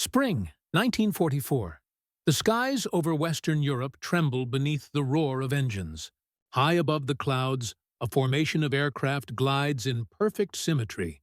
Spring, 1944. The skies over Western Europe tremble beneath the roar of engines. High above the clouds, a formation of aircraft glides in perfect symmetry,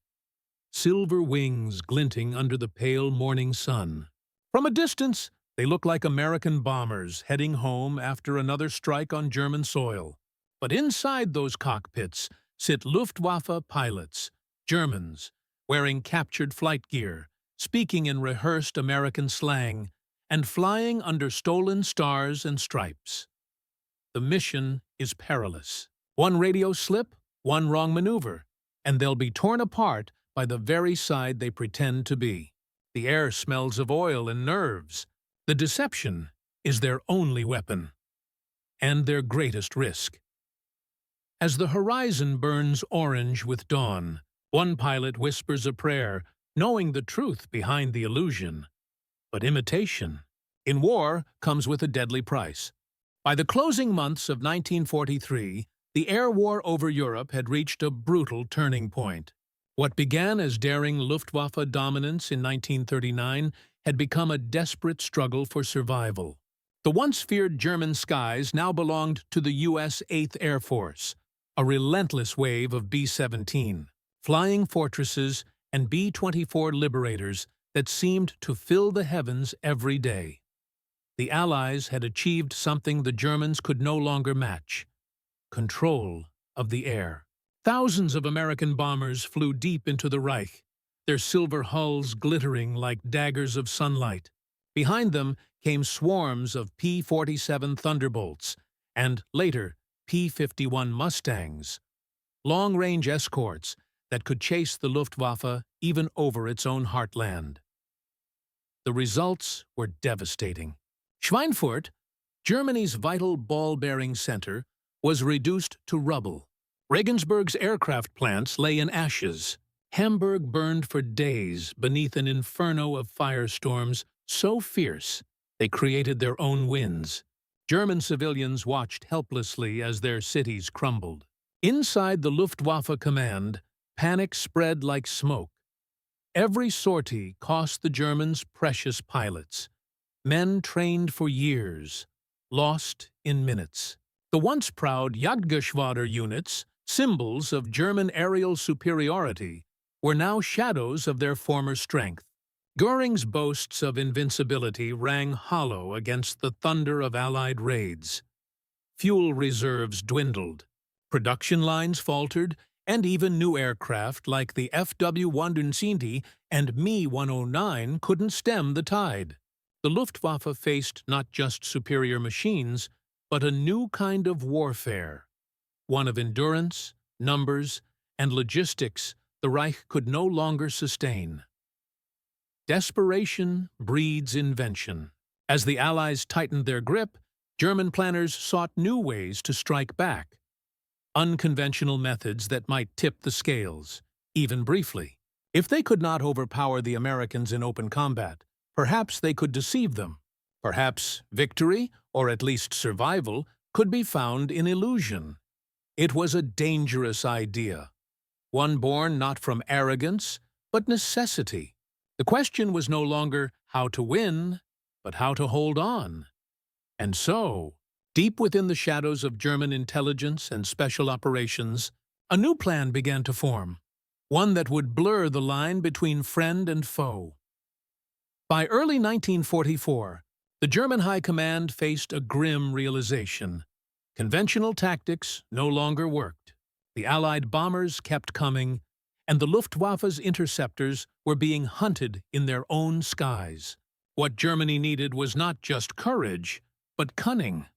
silver wings glinting under the pale morning sun. From a distance, they look like American bombers heading home after another strike on German soil. But inside those cockpits sit Luftwaffe pilots, Germans, wearing captured flight gear, speaking in rehearsed American slang, and flying under stolen stars and stripes. The mission is perilous. One radio slip, one wrong maneuver, and they'll be torn apart by the very side they pretend to be. The air smells of oil and nerves. The deception is their only weapon, and their greatest risk. As the horizon burns orange with dawn, one pilot whispers a prayer, knowing the truth behind the illusion. But imitation, in war, comes with a deadly price. By the closing months of 1943, the air war over Europe had reached a brutal turning point. What began as daring Luftwaffe dominance in 1939 had become a desperate struggle for survival. The once feared German skies now belonged to the U.S. 8th Air Force, a relentless wave of B-17, flying fortresses, and B-24 Liberators that seemed to fill the heavens every day. The Allies had achieved something the Germans could no longer match: control of the air. Thousands of American bombers flew deep into the Reich, their silver hulls glittering like daggers of sunlight. Behind them came swarms of P-47 Thunderbolts and, later, P-51 Mustangs, long-range escorts that could chase the Luftwaffe even over its own heartland. The results were devastating. Schweinfurt, Germany's vital ball-bearing center, was reduced to rubble. Regensburg's aircraft plants lay in ashes. Hamburg burned for days beneath an inferno of firestorms so fierce they created their own winds. German civilians watched helplessly as their cities crumbled. Inside the Luftwaffe command, panic spread like smoke. Every sortie cost the Germans precious pilots. Men trained for years, lost in minutes. The once proud Jagdgeschwader units, symbols of German aerial superiority, were now shadows of their former strength. Göring's boasts of invincibility rang hollow against the thunder of Allied raids. Fuel reserves dwindled, production lines faltered, and even new aircraft like the FW-110 and Me-109 couldn't stem the tide. The Luftwaffe faced not just superior machines, but a new kind of warfare, one of endurance, numbers, and logistics the Reich could no longer sustain. Desperation breeds invention. As the Allies tightened their grip, German planners sought new ways to strike back. Unconventional methods that might tip the scales, even briefly. If they could not overpower the Americans in open combat, perhaps they could deceive them. Perhaps victory, or at least survival, could be found in illusion. It was a dangerous idea, one born not from arrogance, but necessity. The question was no longer how to win, but how to hold on. And so, deep within the shadows of German intelligence and special operations, a new plan began to form, one that would blur the line between friend and foe. By early 1944, the German High Command faced a grim realization. Conventional tactics no longer worked. The Allied bombers kept coming, and the Luftwaffe's interceptors were being hunted in their own skies. What Germany needed was not just courage, but cunning.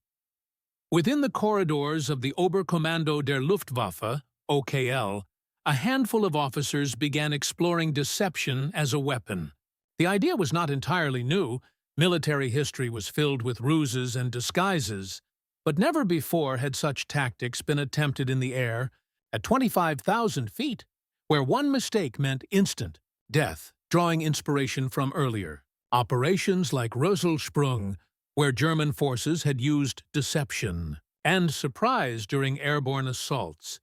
Within the corridors of the Oberkommando der Luftwaffe, OKL, a handful of officers began exploring deception as a weapon. The idea was not entirely new. Military history was filled with ruses and disguises, but never before had such tactics been attempted in the air, at 25,000 feet, where one mistake meant instant death, drawing inspiration from earlier operations like Rösselsprung, where German forces had used deception, and surprise during airborne assaults.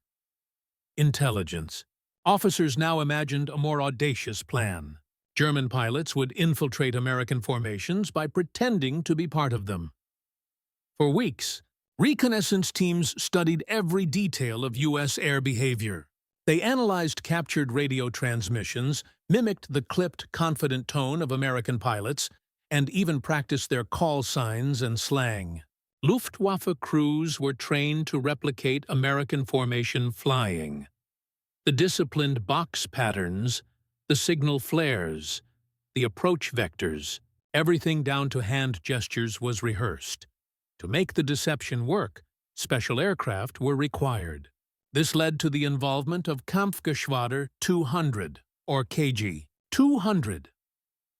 Intelligence. Officers now imagined a more audacious plan. German pilots would infiltrate American formations by pretending to be part of them. For weeks, reconnaissance teams studied every detail of U.S. air behavior. They analyzed captured radio transmissions, mimicked the clipped, confident tone of American pilots, and even practiced their call signs and slang. Luftwaffe crews were trained to replicate American formation flying. The disciplined box patterns, the signal flares, the approach vectors, everything down to hand gestures was rehearsed. To make the deception work, special aircraft were required. This led to the involvement of Kampfgeschwader 200, or KG 200,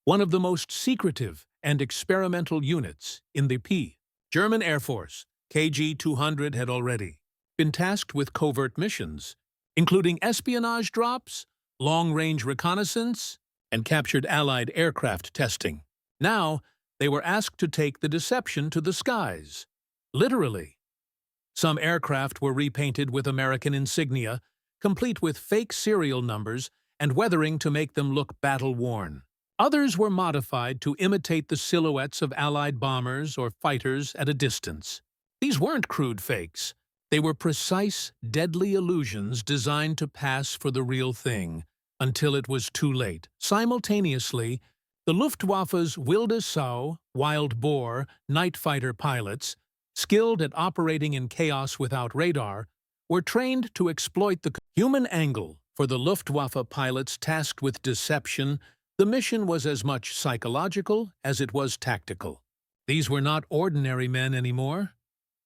one of the most secretive and experimental units in the German Air Force. KG 200 had already been tasked with covert missions, including espionage drops, long-range reconnaissance, and captured Allied aircraft testing. Now, they were asked to take the deception to the skies. Literally. Some aircraft were repainted with American insignia, complete with fake serial numbers and weathering to make them look battle-worn. Others were modified to imitate the silhouettes of Allied bombers or fighters at a distance. These weren't crude fakes. They were precise, deadly illusions designed to pass for the real thing, until it was too late. Simultaneously, the Luftwaffe's Wilde Sau, wild boar, night fighter pilots, skilled at operating in chaos without radar, were trained to exploit the human angle. For the Luftwaffe pilots tasked with deception, the mission was as much psychological as it was tactical. These were not ordinary men anymore.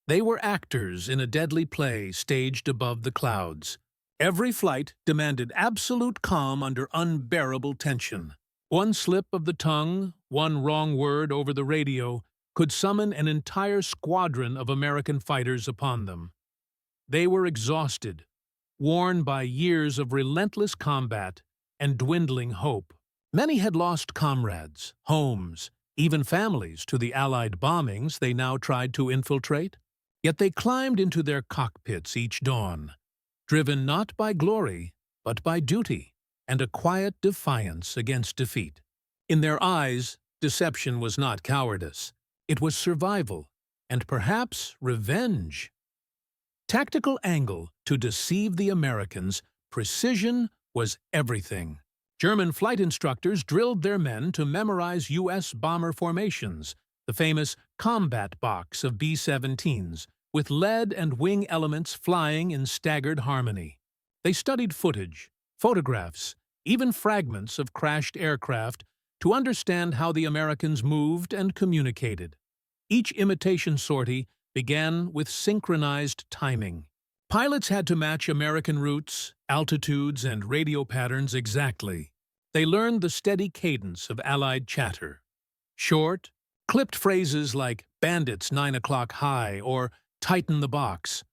They were actors in a deadly play staged above the clouds. Every flight demanded absolute calm under unbearable tension. One slip of the tongue, one wrong word over the radio, could summon an entire squadron of American fighters upon them. They were exhausted, worn by years of relentless combat and dwindling hope. Many had lost comrades, homes, even families to the Allied bombings they now tried to infiltrate. Yet they climbed into their cockpits each dawn, driven not by glory, but by duty and a quiet defiance against defeat. In their eyes, deception was not cowardice. It was survival, and perhaps revenge. Tactical angle to deceive the Americans, precision was everything. German flight instructors drilled their men to memorize U.S. bomber formations, the famous combat box of B-17s, with lead and wing elements flying in staggered harmony. They studied footage, photographs, even fragments of crashed aircraft to understand how the Americans moved and communicated. Each imitation sortie began with synchronized timing. Pilots had to match American routes, altitudes, and radio patterns exactly. They learned the steady cadence of Allied chatter. Short, clipped phrases like "bandits 9 o'clock high" or "tighten the box."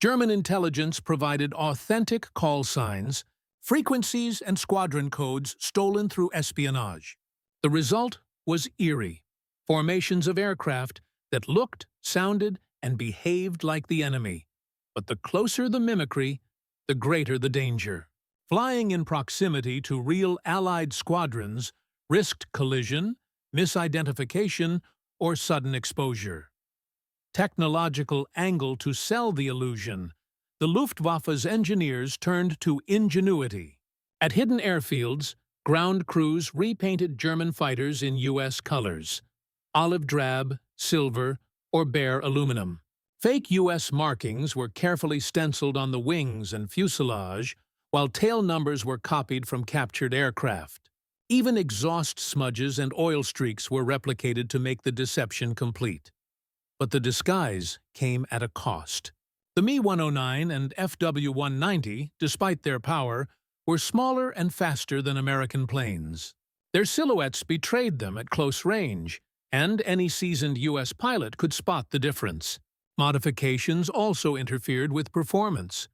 German intelligence provided authentic call signs, frequencies, and squadron codes stolen through espionage. The result was eerie. Formations of aircraft that looked, sounded, and behaved like the enemy. But the closer the mimicry, the greater the danger. Flying in proximity to real Allied squadrons risked collision, misidentification, or sudden exposure. Technological angle to sell the illusion, the Luftwaffe's engineers turned to ingenuity. At hidden airfields, ground crews repainted German fighters in U.S. colors: olive drab, silver, or bare aluminum. Fake U.S. markings were carefully stenciled on the wings and fuselage, while tail numbers were copied from captured aircraft. Even exhaust smudges and oil streaks were replicated to make the deception complete. But the disguise came at a cost. The Me-109 and FW-190, despite their power, were smaller and faster than American planes. Their silhouettes betrayed them at close range, and any seasoned U.S. pilot could spot the difference. Modifications also interfered with performance.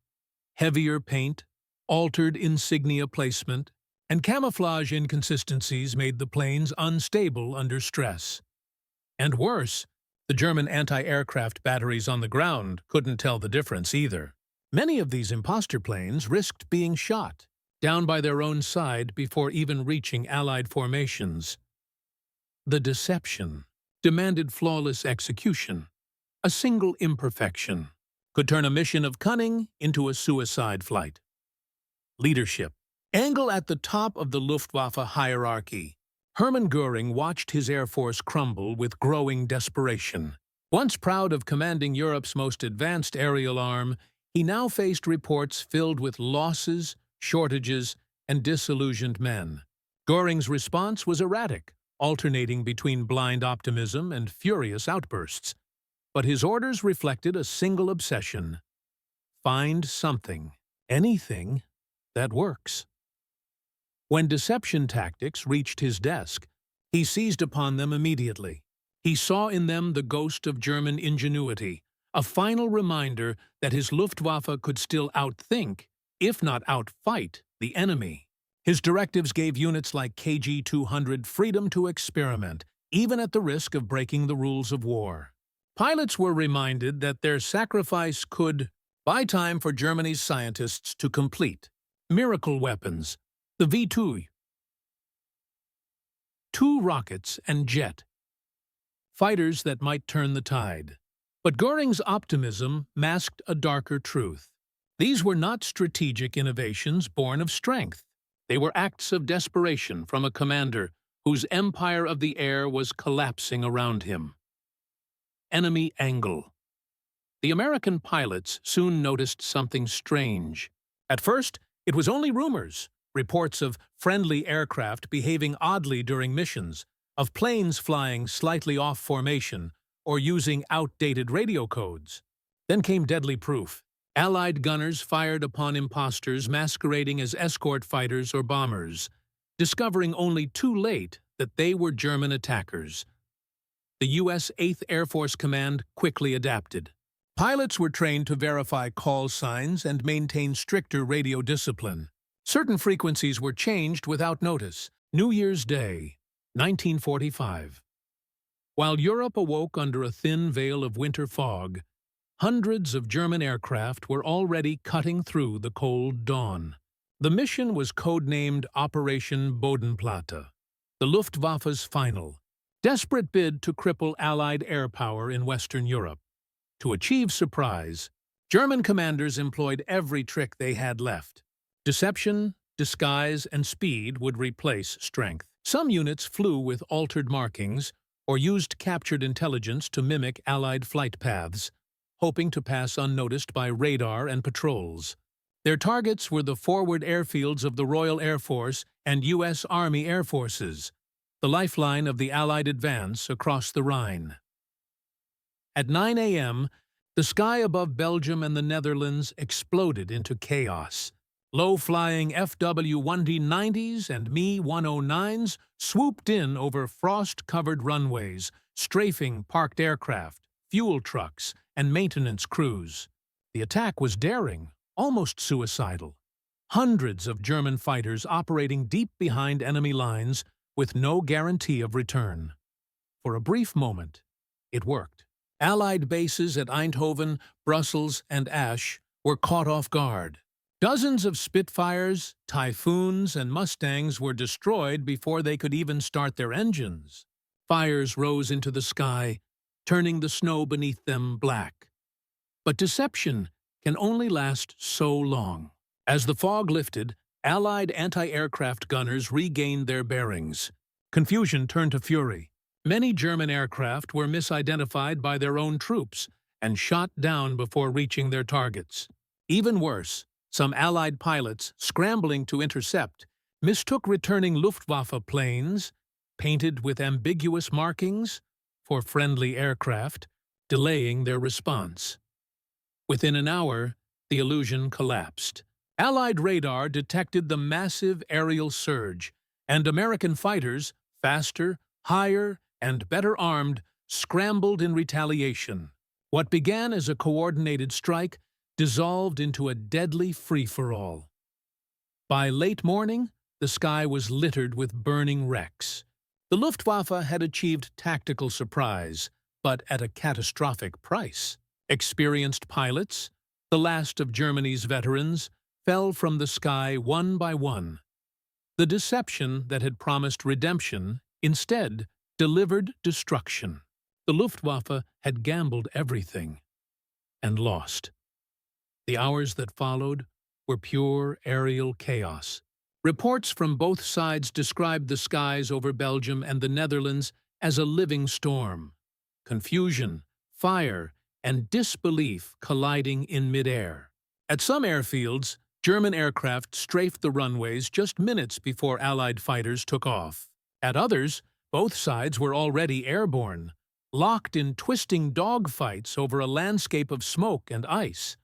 Heavier paint, altered insignia placement, and camouflage inconsistencies made the planes unstable under stress. And worse, the German anti-aircraft batteries on the ground couldn't tell the difference either. Many of these imposter planes risked being shot, down by their own side before even reaching Allied formations. The deception demanded flawless execution. A single imperfection could turn a mission of cunning into a suicide flight. Leadership. Angle at the top of the Luftwaffe hierarchy. Hermann Göring watched his air force crumble with growing desperation. Once proud of commanding Europe's most advanced aerial arm, he now faced reports filled with losses, shortages, and disillusioned men. Göring's response was erratic, alternating between blind optimism and furious outbursts. But his orders reflected a single obsession: find something, anything, that works. When deception tactics reached his desk, he seized upon them immediately. He saw in them the ghost of German ingenuity, a final reminder that his Luftwaffe could still outthink, if not outfight, the enemy. His directives gave units like KG-200 freedom to experiment, even at the risk of breaking the rules of war. Pilots were reminded that their sacrifice could buy time for Germany's scientists to complete miracle weapons, the V2, two rockets and jet, fighters that might turn the tide. But Göring's optimism masked a darker truth. These were not strategic innovations born of strength. They were acts of desperation from a commander whose empire of the air was collapsing around him. Enemy angle. The American pilots soon noticed something strange. At first, it was only rumors, reports of friendly aircraft behaving oddly during missions, of planes flying slightly off formation or using outdated radio codes. Then came deadly proof. Allied gunners fired upon imposters masquerading as escort fighters or bombers, discovering only too late that they were German attackers. The U.S. 8th Air Force Command quickly adapted. Pilots were trained to verify call signs and maintain stricter radio discipline. Certain frequencies were changed without notice. New Year's Day, 1945. While Europe awoke under a thin veil of winter fog, hundreds of German aircraft were already cutting through the cold dawn. The mission was codenamed Operation Bodenplatte, the Luftwaffe's final, desperate bid to cripple Allied air power in Western Europe. To achieve surprise, German commanders employed every trick they had left. Deception, disguise, and speed would replace strength. Some units flew with altered markings or used captured intelligence to mimic Allied flight paths, hoping to pass unnoticed by radar and patrols. Their targets were the forward airfields of the Royal Air Force and U.S. Army Air Forces, the lifeline of the Allied advance across the Rhine. At 9 a.m., the sky above Belgium and the Netherlands exploded into chaos. Low-flying FW-1D-90s and Me-109s swooped in over frost-covered runways, strafing parked aircraft, fuel trucks, and maintenance crews. The attack was daring, almost suicidal. Hundreds of German fighters operating deep behind enemy lines with no guarantee of return. For a brief moment, it worked. Allied bases at Eindhoven, Brussels, and Asch were caught off guard. Dozens of Spitfires, Typhoons, and Mustangs were destroyed before they could even start their engines. Fires rose into the sky, turning the snow beneath them black. But deception can only last so long. As the fog lifted, Allied anti-aircraft gunners regained their bearings. Confusion turned to fury. Many German aircraft were misidentified by their own troops and shot down before reaching their targets. Even worse, some Allied pilots, scrambling to intercept, mistook returning Luftwaffe planes, painted with ambiguous markings, for friendly aircraft, delaying their response. Within an hour, the illusion collapsed. Allied radar detected the massive aerial surge, and American fighters, faster, higher, and better armed, scrambled in retaliation. What began as a coordinated strike dissolved into a deadly free-for-all. By late morning, the sky was littered with burning wrecks. The Luftwaffe had achieved tactical surprise, but at a catastrophic price. Experienced pilots, the last of Germany's veterans, fell from the sky one by one. The deception that had promised redemption instead delivered destruction. The Luftwaffe had gambled everything and lost. The hours that followed were pure aerial chaos. Reports from both sides described the skies over Belgium and the Netherlands as a living storm. Confusion, fire, and disbelief colliding in midair. At some airfields, German aircraft strafed the runways just minutes before Allied fighters took off. At others, both sides were already airborne, locked in twisting dogfights over a landscape of smoke and ice.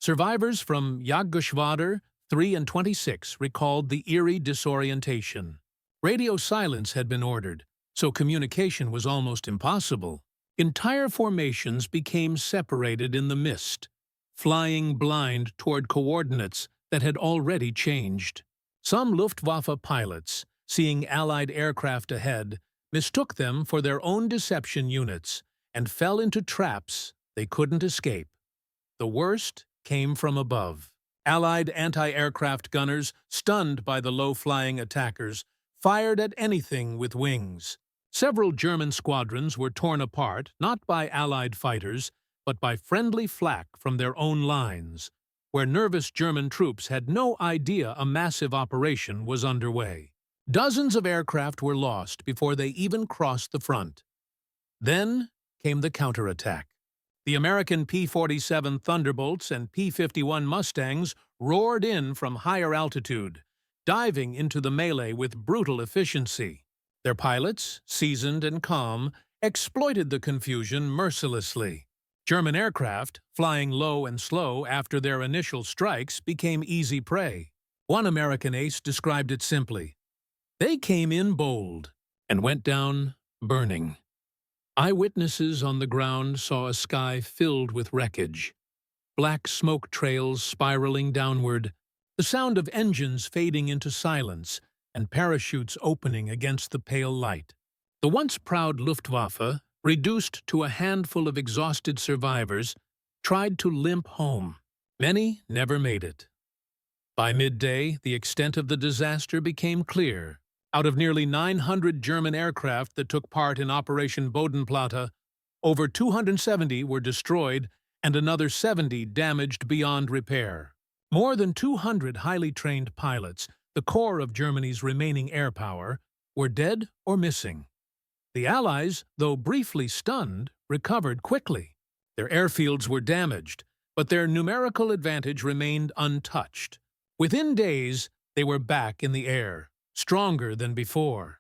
Survivors from Jagdgeschwader 3 and 26 recalled the eerie disorientation. Radio silence had been ordered, so communication was almost impossible. Entire formations became separated in the mist, flying blind toward coordinates that had already changed. Some Luftwaffe pilots, seeing Allied aircraft ahead, mistook them for their own deception units and fell into traps they couldn't escape. The worst came from above. Allied anti-aircraft gunners, stunned by the low-flying attackers, fired at anything with wings. Several German squadrons were torn apart, not by Allied fighters, but by friendly flak from their own lines, where nervous German troops had no idea a massive operation was underway. Dozens of aircraft were lost before they even crossed the front. Then came the counterattack. The American P-47 Thunderbolts and P-51 Mustangs roared in from higher altitude, diving into the melee with brutal efficiency. Their pilots, seasoned and calm, exploited the confusion mercilessly. German aircraft, flying low and slow after their initial strikes, became easy prey. One American ace described it simply: "They came in bold and went down burning." Eyewitnesses on the ground saw a sky filled with wreckage, black smoke trails spiraling downward, the sound of engines fading into silence, and parachutes opening against the pale light. The once proud Luftwaffe, reduced to a handful of exhausted survivors, tried to limp home. Many never made it. By midday, the extent of the disaster became clear. Out of nearly 900 German aircraft that took part in Operation Bodenplatte, over 270 were destroyed and another 70 damaged beyond repair. More than 200 highly trained pilots, the core of Germany's remaining air power, were dead or missing. The Allies, though briefly stunned, recovered quickly. Their airfields were damaged, but their numerical advantage remained untouched. Within days, they were back in the air, stronger than before.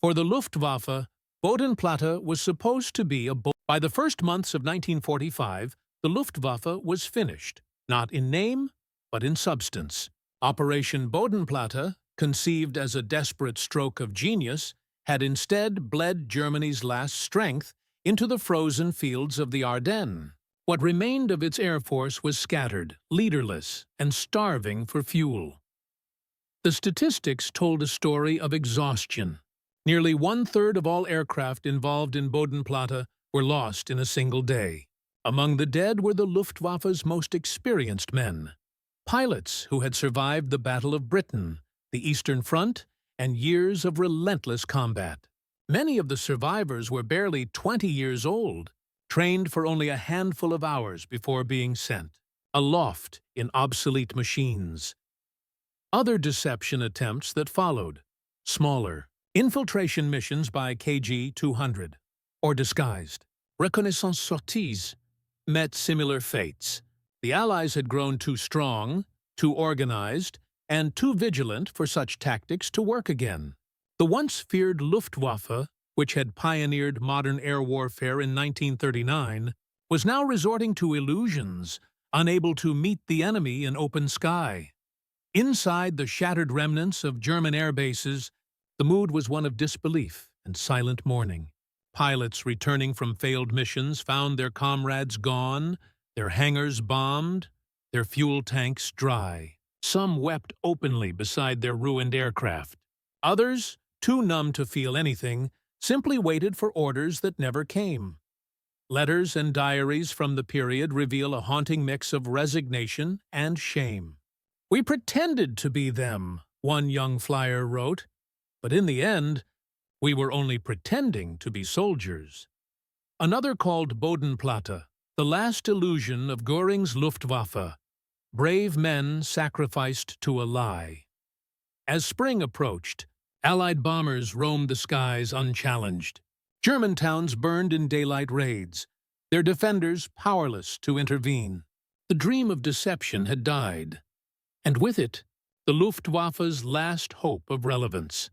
For the Luftwaffe, Bodenplatte was supposed to be By the first months of 1945, the Luftwaffe was finished, not in name, but in substance. Operation Bodenplatte, conceived as a desperate stroke of genius, had instead bled Germany's last strength into the frozen fields of the Ardennes. What remained of its air force was scattered, leaderless, and starving for fuel. The statistics told a story of exhaustion. Nearly one-third of all aircraft involved in Bodenplatte were lost in a single day. Among the dead were the Luftwaffe's most experienced men, pilots who had survived the Battle of Britain, the Eastern Front, and years of relentless combat. Many of the survivors were barely 20 years old, trained for only a handful of hours before being sent, aloft in obsolete machines. Other deception attempts that followed, smaller, infiltration missions by KG-200, or disguised reconnaissance sorties, met similar fates. The Allies had grown too strong, too organized, and too vigilant for such tactics to work again. The once feared Luftwaffe, which had pioneered modern air warfare in 1939, was now resorting to illusions, unable to meet the enemy in open sky. Inside the shattered remnants of German air bases, the mood was one of disbelief and silent mourning. Pilots returning from failed missions found their comrades gone, their hangars bombed, their fuel tanks dry. Some wept openly beside their ruined aircraft. Others, too numb to feel anything, simply waited for orders that never came. Letters and diaries from the period reveal a haunting mix of resignation and shame. "We pretended to be them," one young flyer wrote, "but in the end, we were only pretending to be soldiers." Another called Bodenplatte, the last illusion of Göring's Luftwaffe, brave men sacrificed to a lie. As spring approached, Allied bombers roamed the skies unchallenged. German towns burned in daylight raids, their defenders powerless to intervene. The dream of deception had died, and with it, the Luftwaffe's last hope of relevance.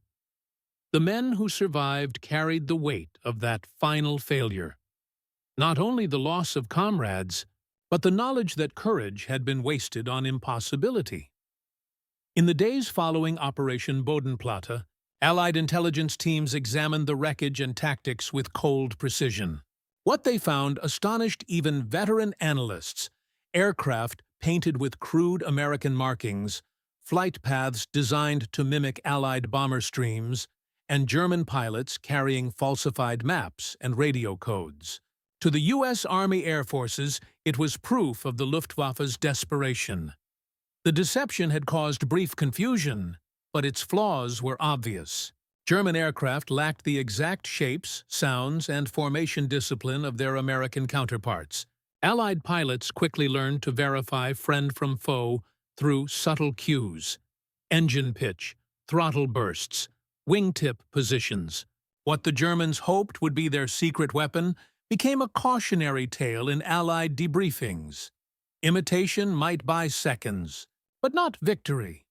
The men who survived carried the weight of that final failure. Not only the loss of comrades, but the knowledge that courage had been wasted on impossibility. In the days following Operation Bodenplatte, Allied intelligence teams examined the wreckage and tactics with cold precision. What they found astonished even veteran analysts: aircraft painted with crude American markings, flight paths designed to mimic Allied bomber streams, and German pilots carrying falsified maps and radio codes. To the U.S. Army Air Forces, it was proof of the Luftwaffe's desperation. The deception had caused brief confusion, but its flaws were obvious. German aircraft lacked the exact shapes, sounds, and formation discipline of their American counterparts. Allied pilots quickly learned to verify friend from foe through subtle cues: engine pitch, throttle bursts, wingtip positions. What the Germans hoped would be their secret weapon became a cautionary tale in Allied debriefings. Imitation might buy seconds, but not victory.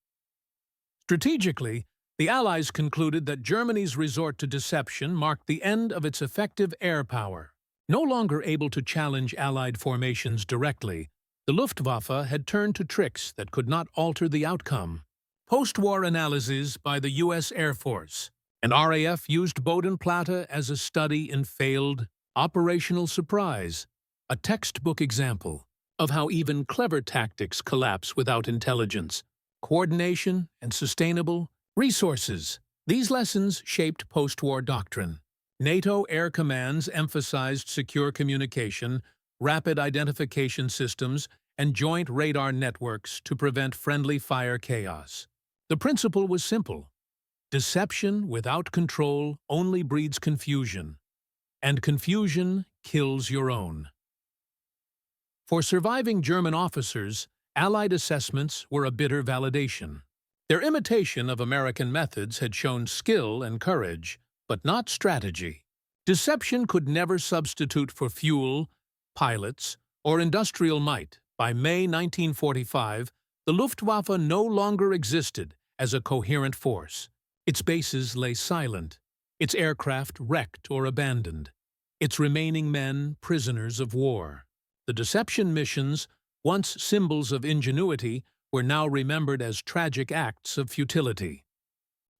Strategically, the Allies concluded that Germany's resort to deception marked the end of its effective air power. No longer able to challenge Allied formations directly, the Luftwaffe had turned to tricks that could not alter the outcome. Post-war analyses by the U.S. Air Force and RAF used Bodenplatte as a study in failed operational surprise, a textbook example of how even clever tactics collapse without intelligence, coordination, and sustainable resources. These lessons shaped post-war doctrine. NATO air commands emphasized secure communication, rapid identification systems, and joint radar networks to prevent friendly fire chaos. The principle was simple: deception without control only breeds confusion, and confusion kills your own. For surviving German officers, Allied assessments were a bitter validation. Their imitation of American methods had shown skill and courage, but not strategy. Deception could never substitute for fuel, pilots, or industrial might. By May 1945, the Luftwaffe no longer existed as a coherent force. Its bases lay silent, its aircraft wrecked or abandoned, its remaining men prisoners of war. The deception missions, once symbols of ingenuity, were now remembered as tragic acts of futility.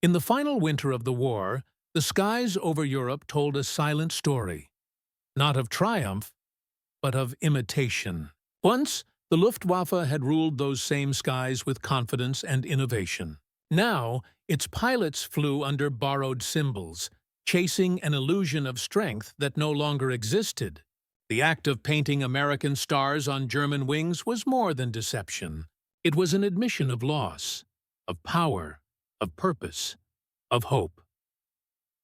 In the final winter of the war, the skies over Europe told a silent story, not of triumph, but of imitation. Once, the Luftwaffe had ruled those same skies with confidence and innovation. Now, its pilots flew under borrowed symbols, chasing an illusion of strength that no longer existed. The act of painting American stars on German wings was more than deception. It was an admission of loss, of power, of purpose, of hope.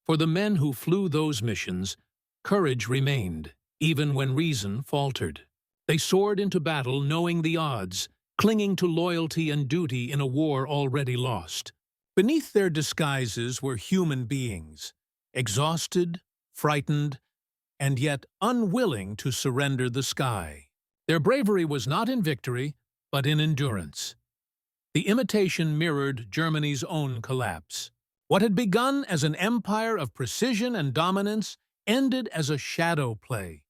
For the men who flew those missions, courage remained, even when reason faltered. They soared into battle knowing the odds, clinging to loyalty and duty in a war already lost. Beneath their disguises were human beings, exhausted, frightened, and yet unwilling to surrender the sky. Their bravery was not in victory, but in endurance. The imitation mirrored Germany's own collapse. What had begun as an empire of precision and dominance ended as a shadow play,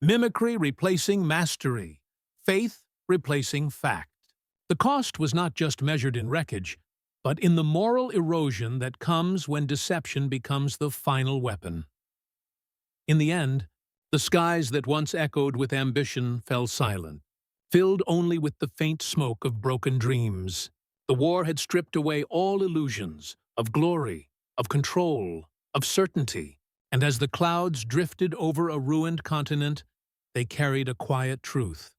mimicry replacing mastery, faith replacing fact. The cost was not just measured in wreckage, but in the moral erosion that comes when deception becomes the final weapon. In the end, the skies that once echoed with ambition fell silent, filled only with the faint smoke of broken dreams. The war had stripped away all illusions of glory, of control, of certainty, and as the clouds drifted over a ruined continent, they carried a quiet truth.